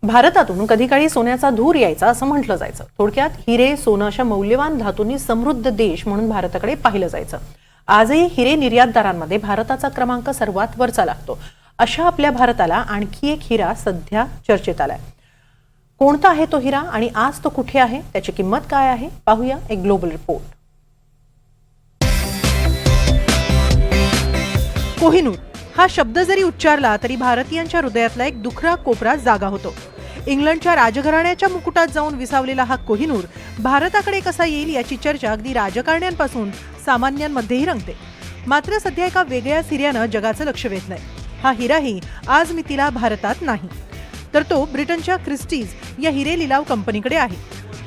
भारतातून कधी काळी सोन्याचा धूर यायचा असं म्हटलं जायचं। थोडक्यात हिरे, सोनं अशा मौल्यवान धातूंनी समृद्ध देश म्हणून भारताकडे पाहिलं जायचं। आजही हिरे निर्यातदारांमध्ये भारताचा क्रमांक सर्वात वरचा लागतो। अशा आपल्या भारताला आणखी एक हिरा सध्या चर्चेत आलाय। कोणता आहे तो हिरा आणि आज तो कुठे आहे, त्याची किंमत काय आहे, पाहूया एक ग्लोबल रिपोर्ट। कोहिनूर हा शब्द जरी उच्चारला तरी भारतीयांच्या हृदयातला एक दुखरा कोपरा जागा होतो। इंग्लंडच्या राजघराण्याच्या मुकुटात जाऊन विसावलेला हा कोहिनूर भारताकडे कसा येईल याची चर्चा अगदी राजकारण्यांपासून सामान्यांमध्येही रंगते। मात्र सध्या एका वेगळ्याच हिऱ्यानं जगाचं लक्ष वेधलंय। हा हिराही आज मितीला भारतात नाही, तर तो ब्रिटनच्या क्रिस्टीज या हिरे लिलाव कंपनीकडे आहे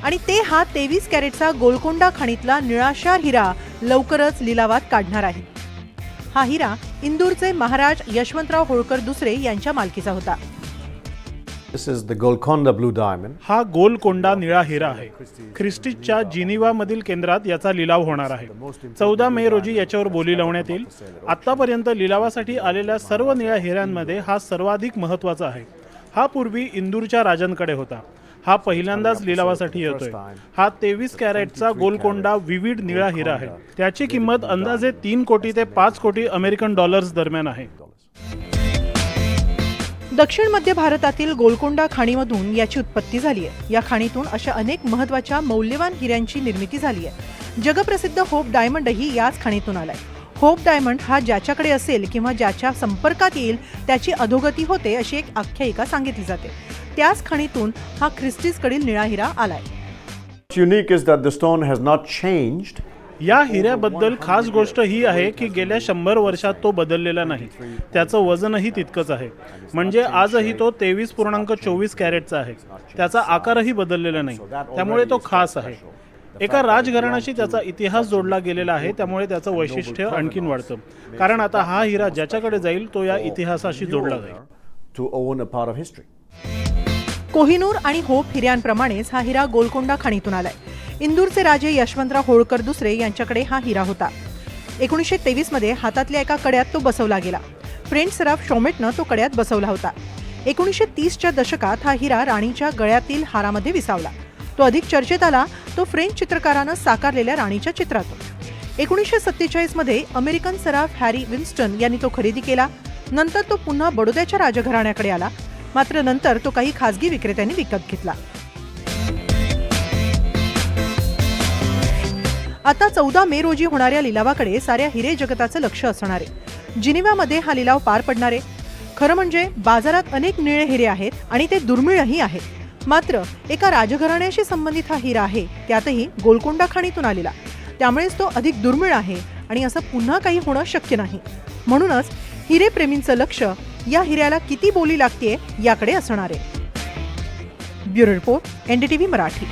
आणि ते हा 23 कॅरेटचा गोलकोंडा खाणीतला निळाशार हिरा लवकरच लिलावात काढणार आहे। हा हिरा इंदूरचे महाराज यशवंतराव होळकर दुसरे यांच्या मालकीचा होता। This is the Golconda blue diamond. हा गोलकोंडा निळा हिरा आहे। ख्रिस्टीच्या जिनिव्हा मधील केंद्रात याचा लिलाव होणार आहे। 14 मे रोजी याच्यावर बोली लावण्यात येईल। आतापर्यंत लिलावासाठी आलेल्या सर्व निळ्या हिऱ्यांमध्ये हा सर्वाधिक महत्त्वाचा आहे। हा पूर्वी इंदूरच्या राजांकडे होता। हा पहिल्यांदाच लिलावासाठी येतोय। हा 23 कॅरेटचा गोलकोंडा विविध निळा हिरा आहे। त्याची किंमत अंदाजे 3 कोटी ते 5 कोटी अमेरिकन डॉलर्स दरम्यान आहे। दक्षिण मध्य भारतातील गोलकोंडा खाणीमधून याची उत्पत्ती झाली आहे। या खाणीतून अशा अनेक महत्त्वाच्या मौल्यवान हिऱ्यांची निर्मिती झाली आहे। जगप्रसिद्ध होप डायमंडही याच खाणीतून आलाय। होप डायमंड हा ज्याच्याकडे असेल किंवा ज्याच्या संपर्कात येईल त्याची अधोगती होते अशी एक आख्यायिका सांगितली जाते। त्याच खाणीतून हा ख्रिस्टीजकडील निळा हिरा आलाय। Unique is that the stone has not changed. या हिऱ्याबद्दल खास गोष्ट ही आहे की गेल्या 100 वर्षात तो बदललेला नाही। त्याचं वजनही तितकंच आहे, म्हणजे आजही तो 23.24 कॅरेटचा आहे। त्याचा आकारही बदललेला नाही, त्यामुळे तो खास आहे। एका राजघराण्याशी त्याचा इतिहास जोडला गेलेला आहे, त्यामुळे त्याचं वैशिष्ट्य आणखीन वाढतं, कारण आता हा हिरा ज्याच्याकडे जाईल तो या इतिहासाशी जोडला जाईल। To own a part of history. Kohinoor आणि होप हिऱ्यांप्रमाणेच हा हिरा गोलकोंडा खाणीतून आलाय। इंदूरचे राजे यशवंतराव होळकर दुसरे यांच्याकडे हा हिरा होता। 1923 मध्ये हातातल्या एका कड्यात तो बसवला गेला। फ्रेंच सराफ शॉमेटनं तो कड्यात बसवला होता। 1930च्या दशकात हा हिरा राणीच्या गळ्यातील हारामध्ये विसावला। तो अधिक चर्चेत आला तो फ्रेंच चित्रकारानं साकारलेल्या राणीच्या चित्रातून। 1947 मध्ये अमेरिकन सराफ हॅरी विन्स्टन यांनी तो खरेदी केला। नंतर तो पुन्हा बडोद्याच्या राजघराण्याकडे आला, मात्र नंतर तो काही खासगी विक्रेत्यांनी विकत घेतला। आता 14 मे रोजी होणाऱ्या लिलावाकडे साऱ्या हिरे जगताचं लक्ष असणार आहे। जिनिव्हामध्ये हा लिलाव पार पडणार आहे। खरं म्हणजे बाजारात अनेक निळे हिरे आहेत आणि ते दुर्मिळही आहेत, मात्र एका राजघराण्याशी संबंधित हा हिरा आहे, त्यातही गोलकोंडा खाणीतून आलेला, त्यामुळेच तो अधिक दुर्मिळ आहे आणि असं पुन्हा काही होणं शक्य नाही। म्हणूनच हिरेप्रेमींचं लक्ष या हिऱ्याला किती बोली लागतेय याकडे असणार आहे। Bureau report, NDTV Marathi.